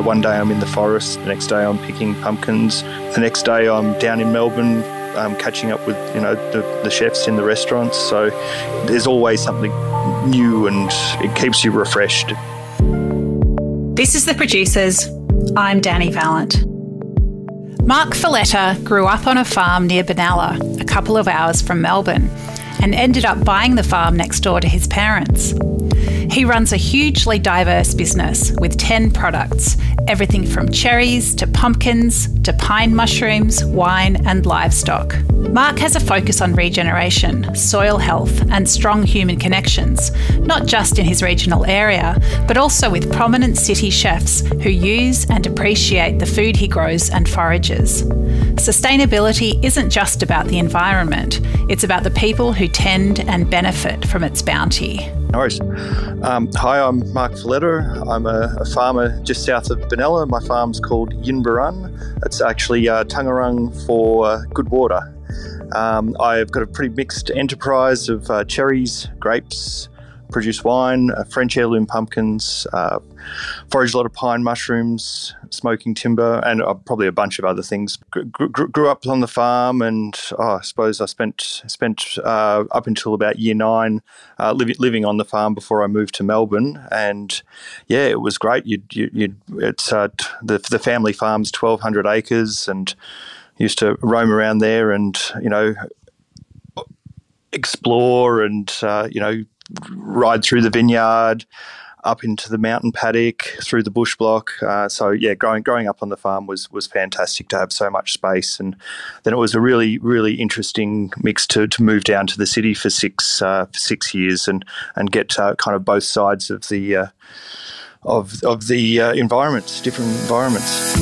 one day I'm in the forest, the next day I'm picking pumpkins, the next day I'm down in Melbourne catching up with, the chefs in the restaurants. So there's always something new and it keeps you refreshed. This is The Producers. I'm Dani Valent. Mark Foletta grew up on a farm near Benalla, a couple of hours from Melbourne, and ended up buying the farm next door to his parents. He runs a hugely diverse business with 10 products, everything from cherries to pumpkins to pine mushrooms, wine and livestock. Mark has a focus on regeneration, soil health and strong human connections, not just in his regional area, but also with prominent city chefs who use and appreciate the food he grows and forages. Sustainability isn't just about the environment, it's about the people who tend and benefit from its bounty. No worries. Hi, I'm Mark Foletta. I'm a farmer just south of Benalla. My farm's called Yin Barun. It's actually Tangarung for good water. I've got a pretty mixed enterprise of cherries, grapes, produce wine, French heirloom pumpkins, forage a lot of pine mushrooms, smoking timber, and probably a bunch of other things. Grew up on the farm, and I suppose I spent up until about year 9 living on the farm before I moved to Melbourne. And yeah, it was great. It's the family farm's 1,200 acres, and used to roam around there and explore and ride through the vineyard, up into the mountain paddock, through the bush block. So yeah, growing up on the farm was fantastic to have so much space. And then it was a really, really interesting mix to move down to the city for 6 years and get kind of both sides of the environments, different environments.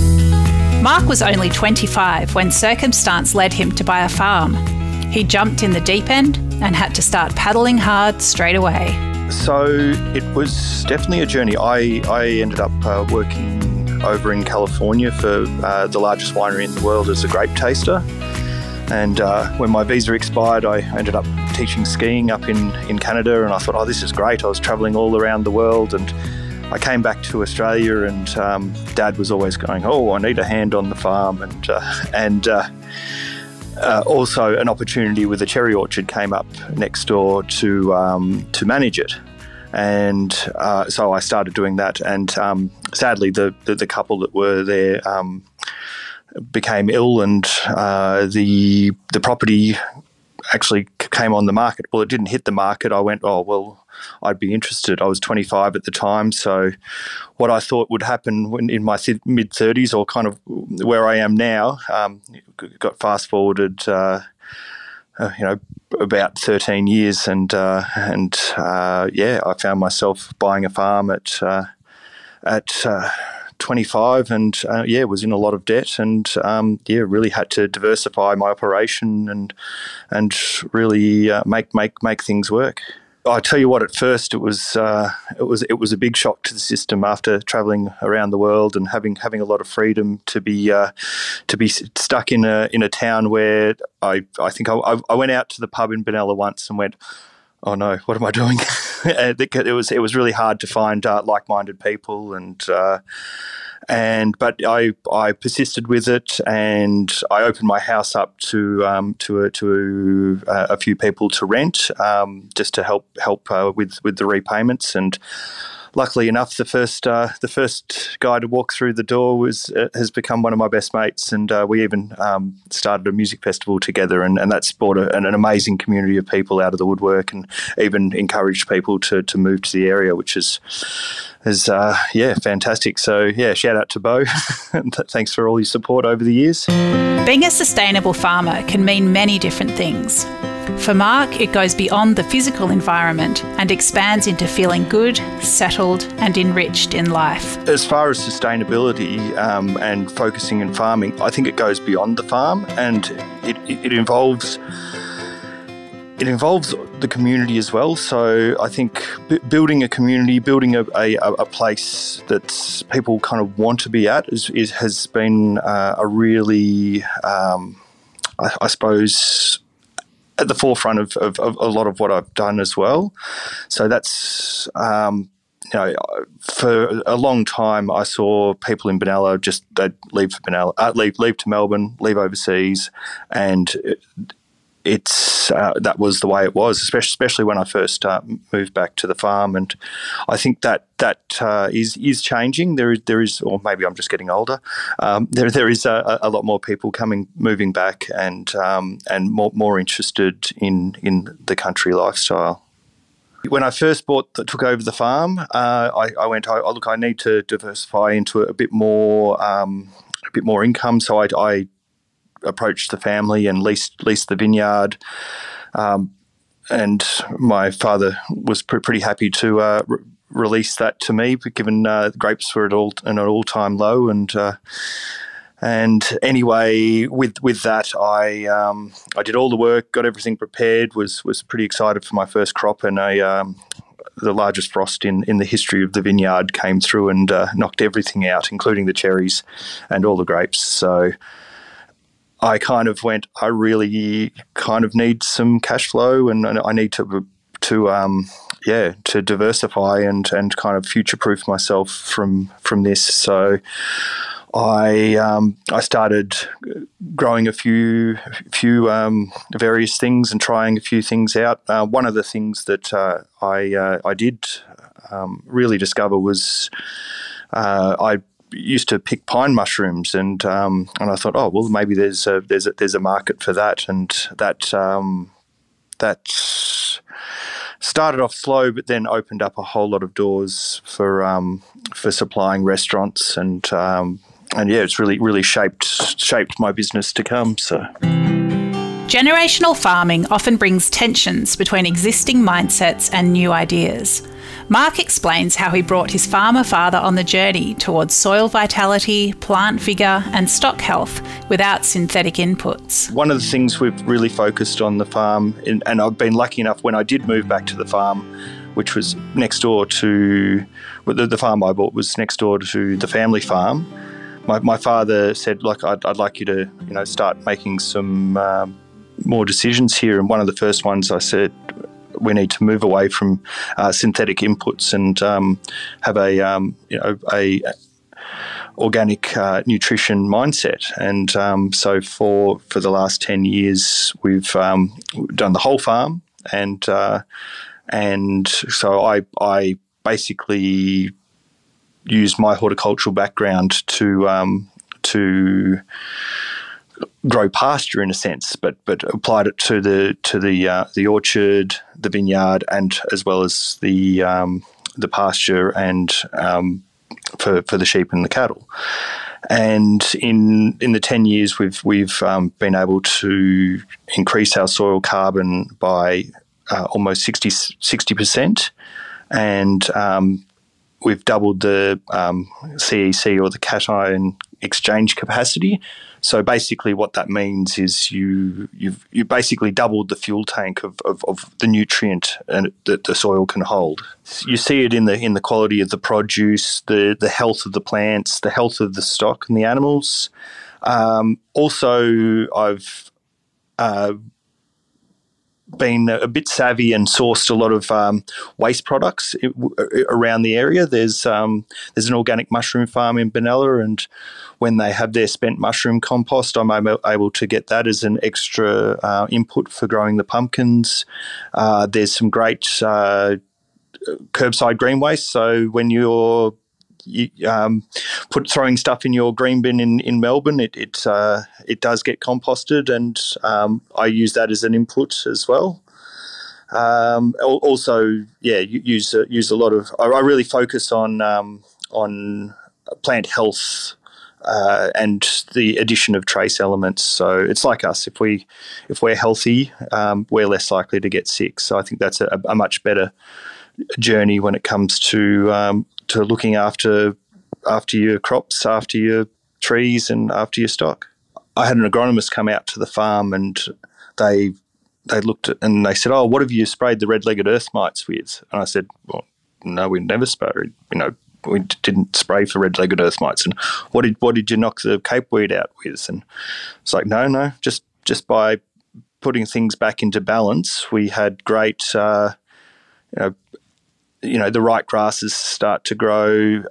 Mark was only 25 when circumstance led him to buy a farm. He jumped in the deep end and had to start paddling hard straight away. So it was definitely a journey. I ended up working over in California for the largest winery in the world as a grape taster. And when my visa expired, I ended up teaching skiing up in Canada, and I thought, this is great. I was travelling all around the world, and I came back to Australia, and Dad was always going, I need a hand on the farm. And also an opportunity with a cherry orchard came up next door to manage it. And so I started doing that. And sadly, the couple that were there became ill, and the property actually came on the market. Well, it didn't hit the market. I went, I'd be interested. I was 25 at the time, so what I thought would happen in my mid-30s, or kind of where I am now, got fast-forwarded, about 13 years, and I found myself buying a farm at 25, and was in a lot of debt, and really had to diversify my operation and really make things work. I tell you what, at first it was a big shock to the system after travelling around the world and having a lot of freedom to be stuck in a town where I think I went out to the pub in Benalla once and went, oh no, what am I doing? It was really hard to find like-minded people, but I persisted with it, and I opened my house up to a few people to rent, just to help with the repayments. And luckily enough, the first guy to walk through the door has become one of my best mates, and we even started a music festival together, and that's brought an amazing community of people out of the woodwork, and even encouraged people to move to the area, which is fantastic. So shout out to Bo. Thanks for all your support over the years. Being a sustainable farmer can mean many different things. For Mark, it goes beyond the physical environment and expands into feeling good, settled and enriched in life. As far as sustainability and focusing in farming, I think it goes beyond the farm, and it involves the community as well. So I think building a community, building a place that people kind of want to be at has been a really, I suppose, at the forefront of a lot of what I've done as well. So that's for a long time, I saw people in Benalla they'd leave for Benalla, leave to Melbourne, leave overseas, and that was the way it was, especially when I first moved back to the farm. And I think that is changing. There is, or maybe I'm just getting older. There is a lot more people moving back, and more interested in the country lifestyle. When I first took over the farm, I went, look, I need to diversify into a bit more income. So I approached the family and leased the vineyard, and my father was pretty happy to release that to me, given grapes were at an all-time low. And anyway, with that, I did all the work, got everything prepared, was pretty excited for my first crop, and the largest frost in the history of the vineyard came through and knocked everything out, including the cherries and all the grapes. So I kind of went, I really kind of need some cash flow, and I need to diversify and kind of future-proof myself from this. So I started growing a few various things and trying a few things out. One of the things that I did really discover was I used to pick pine mushrooms, and I thought, oh well, maybe there's a market for that, and that started off slow, but then opened up a whole lot of doors for supplying restaurants, and it's really shaped my business to come. So. Generational farming often brings tensions between existing mindsets and new ideas. Mark explains how he brought his farmer father on the journey towards soil vitality, plant vigour and stock health without synthetic inputs. One of the things we've really focused on the farm, and I've been lucky enough when I did move back to the farm, which was next door to the farm I bought was next door to the family farm. My father said, "Look, I'd like you to start making some more decisions here." And one of the first ones I said, we need to move away from synthetic inputs and have a organic nutrition mindset. And so for the last 10 years, we've done the whole farm, and so I basically used my horticultural background to grow pasture in a sense, but applied it to the orchard, the vineyard, and as well as the pasture and for the sheep and the cattle. And in the 10 years, we've been able to increase our soil carbon by almost 60%, and we've doubled the CEC, or the cation exchange capacity. So basically what that means is you basically doubled the fuel tank of the nutrient that the soil can hold. You see it in the quality of the produce, the health of the plants, the health of the stock and the animals. Also, I've been a bit savvy and sourced a lot of waste products around the area. There's an organic mushroom farm in Benalla, and when they have their spent mushroom compost, I'm able to get that as an extra input for growing the pumpkins. There's some great curbside green waste. So when you're throwing stuff in your green bin in Melbourne, it does get composted, and I use that as an input as well. Also, use a lot of. I really focus on plant health and the addition of trace elements. So it's like us. If we're healthy, we're less likely to get sick. So I think that's a much better journey when it comes to looking after your crops, after your trees, and after your stock. I had an agronomist come out to the farm, and they looked at and they said, "Oh, what have you sprayed the red-legged earth mites with?" And I said, "Well, no, we never sprayed. We didn't spray for red-legged earth mites." And what did you knock the capeweed out with? And it's like, no, just by putting things back into balance, we had great the right grasses start to grow.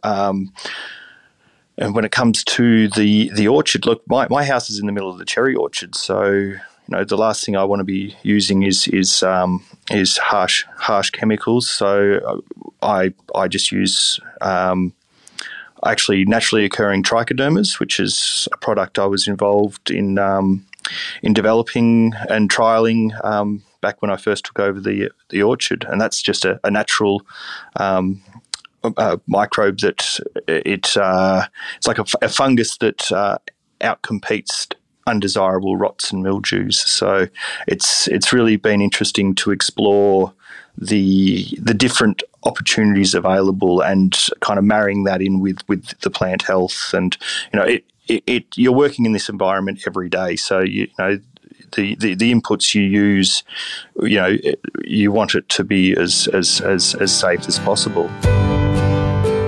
And when it comes to the orchard, look, my house is in the middle of the cherry orchard, so the last thing I want to be using is harsh chemicals. So I just use actually naturally occurring trichodermas, which is a product I was involved in developing and trialing back when I first took over the orchard, and that's just a natural microbe that it's like a fungus that outcompetes undesirable rots and mildews. So it's really been interesting to explore the different opportunities available and kind of marrying that in with the plant health. And you're working in this environment every day, so the inputs you use, you want it to be as safe as possible.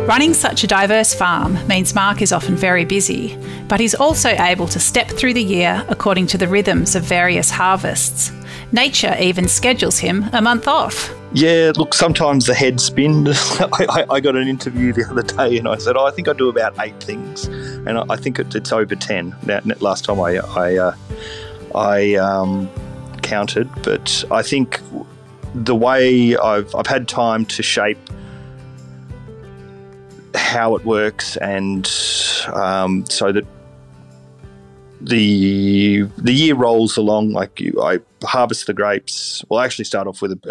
Running such a diverse farm means Mark is often very busy, but he's also able to step through the year according to the rhythms of various harvests. Nature even schedules him a month off. Yeah, look, sometimes the head spins. I got an interview the other day and I said, I think I do about 8 things, and I think it's over 10. Now, last time I counted, but I think the way I've had time to shape how it works, and so that the year rolls along. Like I harvest the grapes. Well, I actually start off with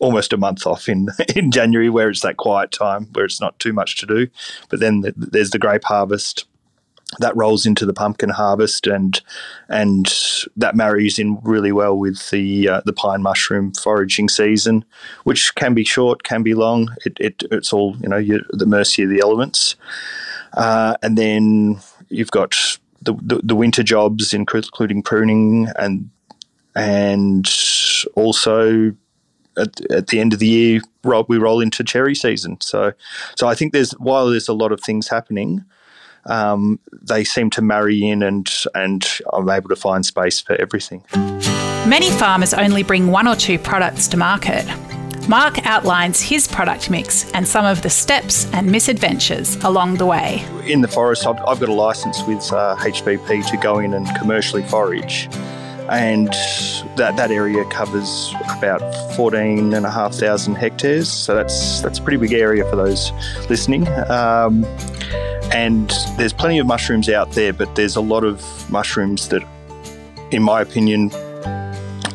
almost a month off in January, where it's that quiet time where it's not too much to do. But then there's the grape harvest. That rolls into the pumpkin harvest, and that marries in really well with the pine mushroom foraging season, which can be short, can be long. It's all the mercy of the elements, and then you've got the winter jobs, including pruning, and also at the end of the year we roll into cherry season. So I think while there's a lot of things happening, they seem to marry in, and I'm able to find space for everything. Many farmers only bring 1 or 2 products to market. Mark outlines his product mix and some of the steps and misadventures along the way. In the forest, I've got a licence with HBP to go in and commercially forage, and that area covers about 14,500 hectares, so that's a pretty big area for those listening. And there's plenty of mushrooms out there, but there's a lot of mushrooms that, in my opinion,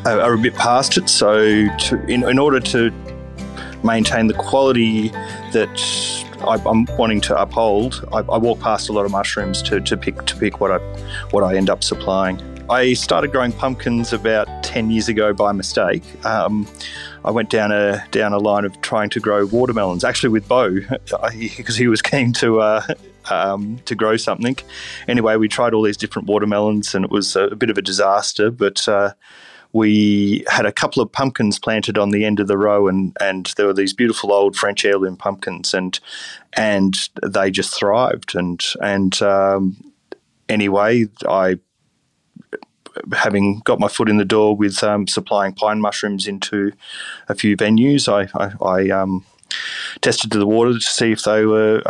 are a bit past it. So in order to maintain the quality that I'm wanting to uphold, I walk past a lot of mushrooms to pick what I end up supplying. I started growing pumpkins about 10 years ago by mistake. I went down a line of trying to grow watermelons, actually with Bo, because he was keen to grow something. Anyway, we tried all these different watermelons, and it was a bit of a disaster, but we had a couple of pumpkins planted on the end of the row, and there were these beautiful old French heirloom pumpkins, and they just thrived. And anyway, having got my foot in the door with supplying pine mushrooms into a few venues, I tested the water to see if they were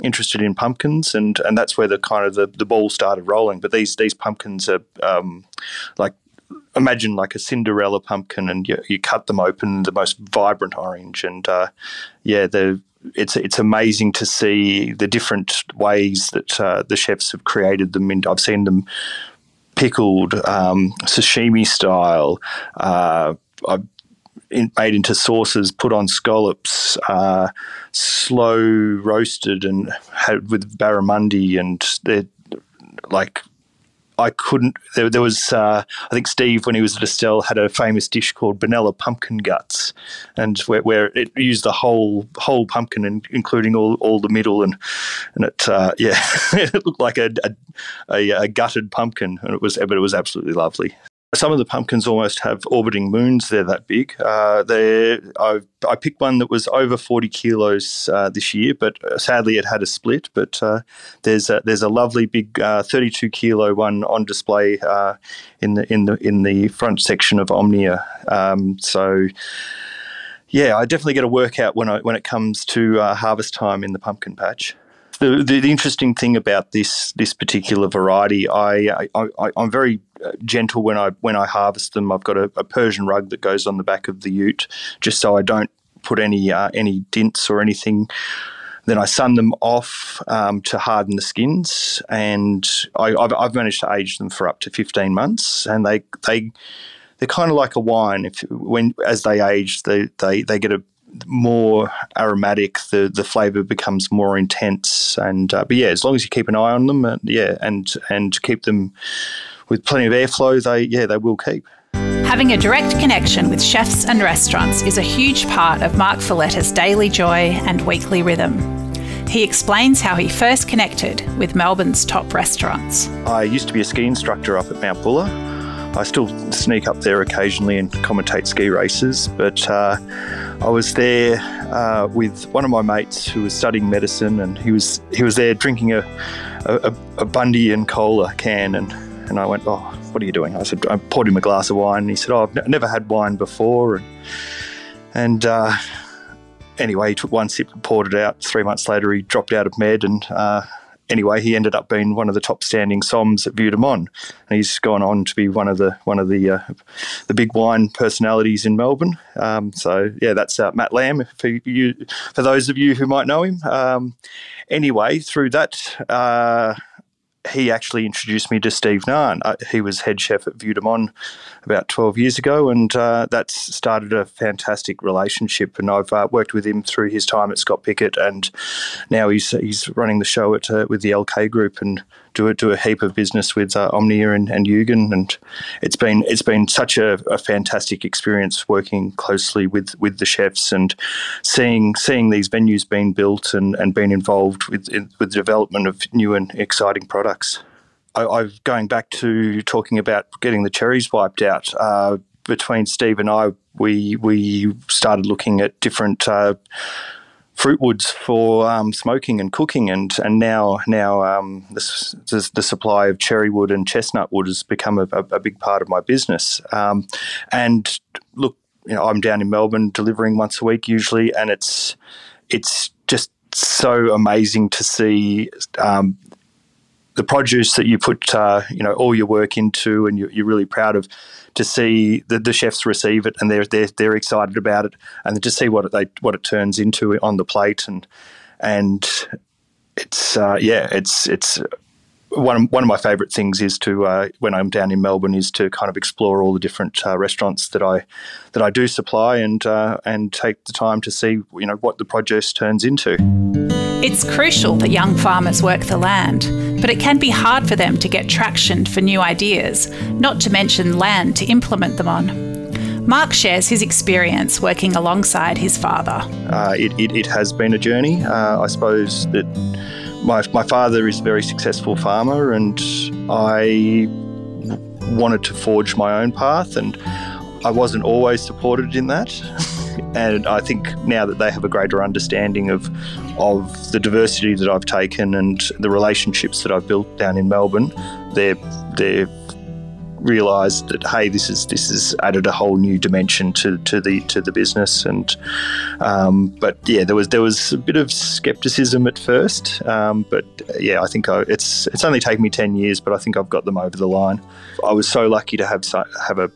interested in pumpkins, and that's where the ball started rolling. But these pumpkins are imagine like a Cinderella pumpkin, and you cut them open, the most vibrant orange, and it's amazing to see the different ways that the chefs have created them. I've seen them pickled, sashimi style, made into sauces, put on scallops, slow roasted and had with barramundi, and they're like, I couldn't. There was, I think Steve, when he was at Estelle, had a famous dish called Benalla pumpkin guts, and where it used the whole pumpkin, including all the middle, and it it looked like a gutted pumpkin, but it was absolutely lovely. Some of the pumpkins almost have orbiting moons. They're that big. I picked one that was over 40 kilos this year, but sadly it had a split. But there's a lovely big 32 kilo one on display in the front section of Omnia. So Yeah, I definitely get a workout when it comes to harvest time in the pumpkin patch. The interesting thing about this particular variety, I'm very gentle when I harvest them. I've got a Persian rug that goes on the back of the ute, just so I don't put any dints or anything. Then I sun them off to harden the skins, and I've managed to age them for up to 15 months, and they're kind of like a wine. As they age, they get a more aromatic. The flavour becomes more intense, and but yeah, as long as you keep an eye on them, and keep them with plenty of airflow, they will keep. Having a direct connection with chefs and restaurants is a huge part of Mark Foletta's daily joy and weekly rhythm. He explains how he first connected with Melbourne's top restaurants. I used to be a ski instructor up at Mount Buller. I still sneak up there occasionally and commentate ski races, but I was there with one of my mates who was studying medicine, and he was there drinking a Bundy and Cola can, and I went, "Oh, what are you doing?" I said, I poured him a glass of wine, and he said, "Oh, I've never had wine before," and anyway, he took one sip and poured it out. 3 months later, he dropped out of med, and anyway, he ended up being one of the top standing somms at Vue de Mon, and he's gone on to be one of the big wine personalities in Melbourne. So yeah, that's Matt Lamb for those of you who might know him. Anyway, through that, he actually introduced me to Steve Nahn. He was head chef at Vue de Mon about 12 years ago, and that's started a fantastic relationship. And I've worked with him through his time at Scott Pickett, and now he's running the show with the LK Group, and do a heap of business with Omnia and Eugen, and it's been such a fantastic experience working closely with the chefs and seeing these venues being built and being involved with the development of new and exciting products. I'm going back to talking about getting the cherries wiped out. Between Steve and I, we started looking at different fruit woods for smoking and cooking, and now the supply of cherry wood and chestnut wood has become a big part of my business. And look, I'm down in Melbourne delivering once a week usually, and it's just so amazing to see the produce that you put all your work into, and you're really proud of, to see the chefs receive it and they're excited about it, and to see what it turns into on the plate, and it's one of my favourite things is to when I'm down in Melbourne is to kind of explore all the different restaurants that I do supply, and take the time to see what the produce turns into. It's crucial that young farmers work the land, but it can be hard for them to get traction for new ideas, not to mention land to implement them on. Mark shares his experience working alongside his father. It has been a journey. I suppose that my father is a very successful farmer, and I wanted to forge my own path, and I wasn't always supported in that. And I think now that they have a greater understanding of the diversity that I've taken and the relationships that I've built down in Melbourne, they've realised that, hey, this has added a whole new dimension to the business. And but yeah, there was a bit of scepticism at first, but yeah, I think it's only taken me 10 years, but I think I've got them over the line. I was so lucky to have a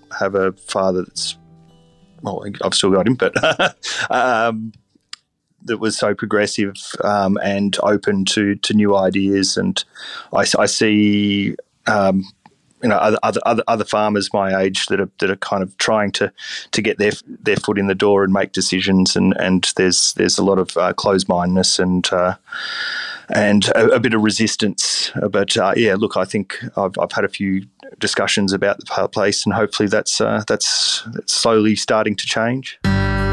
father that's, well, I've still got him, but that was so progressive and open to new ideas. And I see other farmers my age that are kind of trying to get their foot in the door and make decisions, and there's a lot of closed-mindedness and a bit of resistance. But yeah, look, I think I've had a few discussions about the place, and hopefully that's slowly starting to change.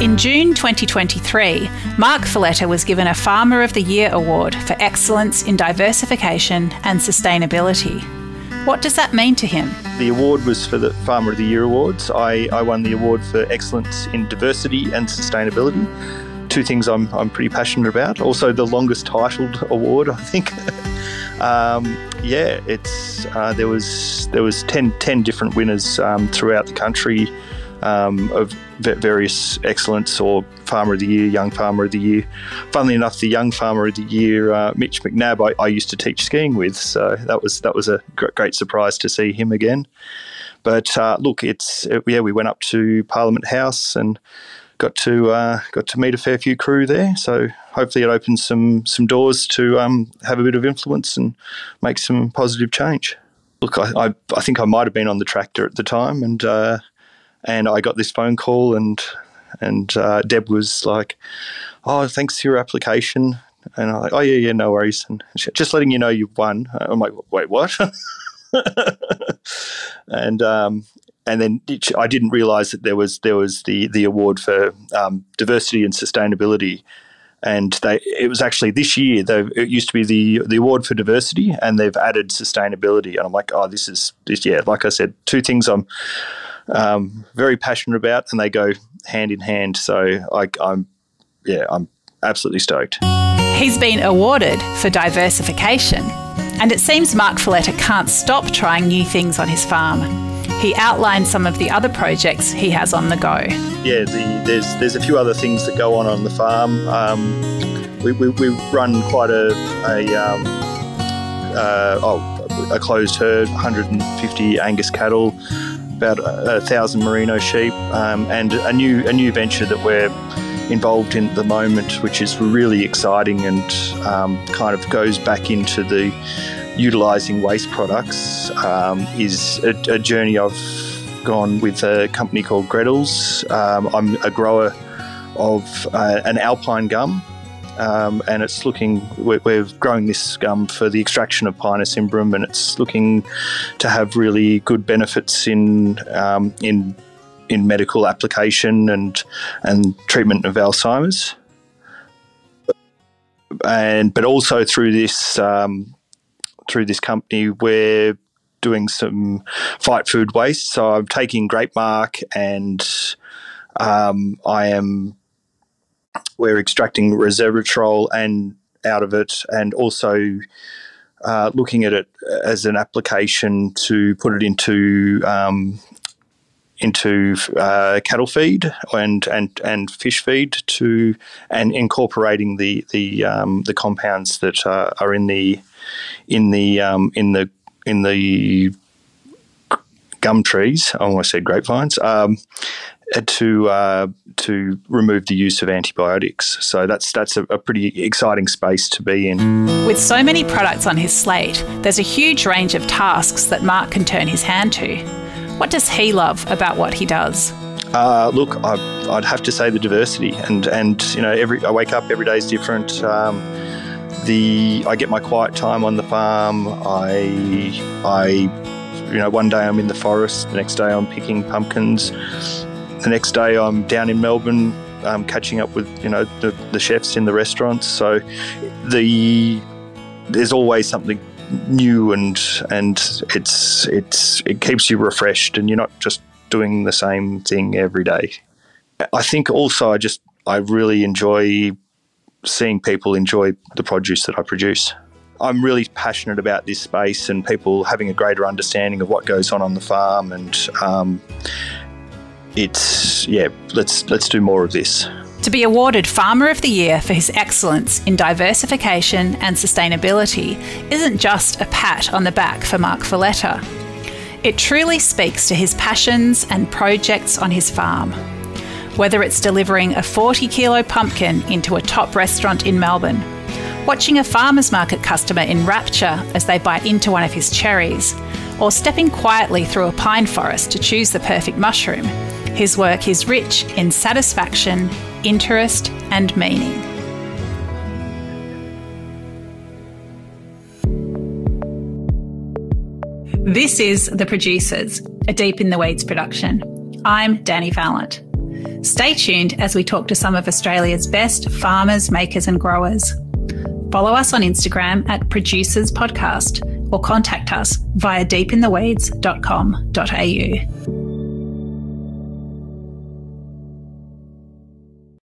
In June 2023, Mark Foletta was given a Farmer of the Year award for excellence in diversification and sustainability. What does that mean to him? The award was for the Farmer of the Year Awards. I won the award for excellence in diversity and sustainability. Two things I'm pretty passionate about. Also, the longest titled award, I think. Yeah, there was 10 different winners throughout the country of various excellence or Farmer of the Year, Young Farmer of the Year. Funnily enough, the Young Farmer of the Year, Mitch McNabb, I used to teach skiing with, so that was a great surprise to see him again. But look, we went up to Parliament House and got to meet a fair few crew there. So hopefully it opens some doors to have a bit of influence and make some positive change. Look, I think I might have been on the tractor at the time, and I got this phone call, and Deb was like, "Oh, thanks for your application." And I'm like, "Oh yeah, no worries." And just letting you know you've won. I'm like, "Wait, what?" And then I didn't realise that there was the award for diversity and sustainability. And it was actually this year. It used to be the award for diversity, and they've added sustainability. And I'm like, oh, this is like I said, two things I'm very passionate about, and they go hand in hand. So I'm absolutely stoked. He's been awarded for diversification, and it seems Mark Foletta can't stop trying new things on his farm. He outlined some of the other projects he has on the go. Yeah, there's a few other things that go on the farm. We run quite a closed herd, 150 Angus cattle, about 1,000 merino sheep, and a new venture that we're involved in at the moment, which is really exciting and kind of goes back into the utilising waste products, is a journey I've gone with a company called Gretel's. I'm a grower of an alpine gum, and it's we're growing this gum for the extraction of Pinus imbrum, and it's looking to have really good benefits in medical application and treatment of Alzheimer's, but also through this company, we're doing some fight food waste. So I'm taking grape mark, and we're extracting resveratrol and out of it, and also looking at it as an application to put it into cattle feed and fish feed, and incorporating the compounds that are in the gum trees. I almost said grapevines. To remove the use of antibiotics. So that's a pretty exciting space to be in. With so many products on his slate, there's a huge range of tasks that Mark can turn his hand to. What does he love about what he does? Look, I'd have to say the diversity, and I wake up, every day is different. I get my quiet time on the farm. One day I'm in the forest, the next day I'm picking pumpkins, the next day I'm down in Melbourne, catching up with the chefs in the restaurants. So there's always something new, and it keeps you refreshed, and you're not just doing the same thing every day. I think also I really enjoy seeing people enjoy the produce that I produce. I'm really passionate about this space and people having a greater understanding of what goes on the farm, and let's do more of this. To be awarded Farmer of the Year for his excellence in diversification and sustainability isn't just a pat on the back for Mark Foletta. It truly speaks to his passions and projects on his farm. Whether it's delivering a 40-kilo pumpkin into a top restaurant in Melbourne, watching a farmer's market customer in rapture as they bite into one of his cherries, or stepping quietly through a pine forest to choose the perfect mushroom, his work is rich in satisfaction, interest, and meaning. This is The Producers, a Deep in the Weeds production. I'm Dani Valent. Stay tuned as we talk to some of Australia's best farmers, makers and growers. Follow us on Instagram at Producers Podcast, or contact us via deepintheweeds.com.au.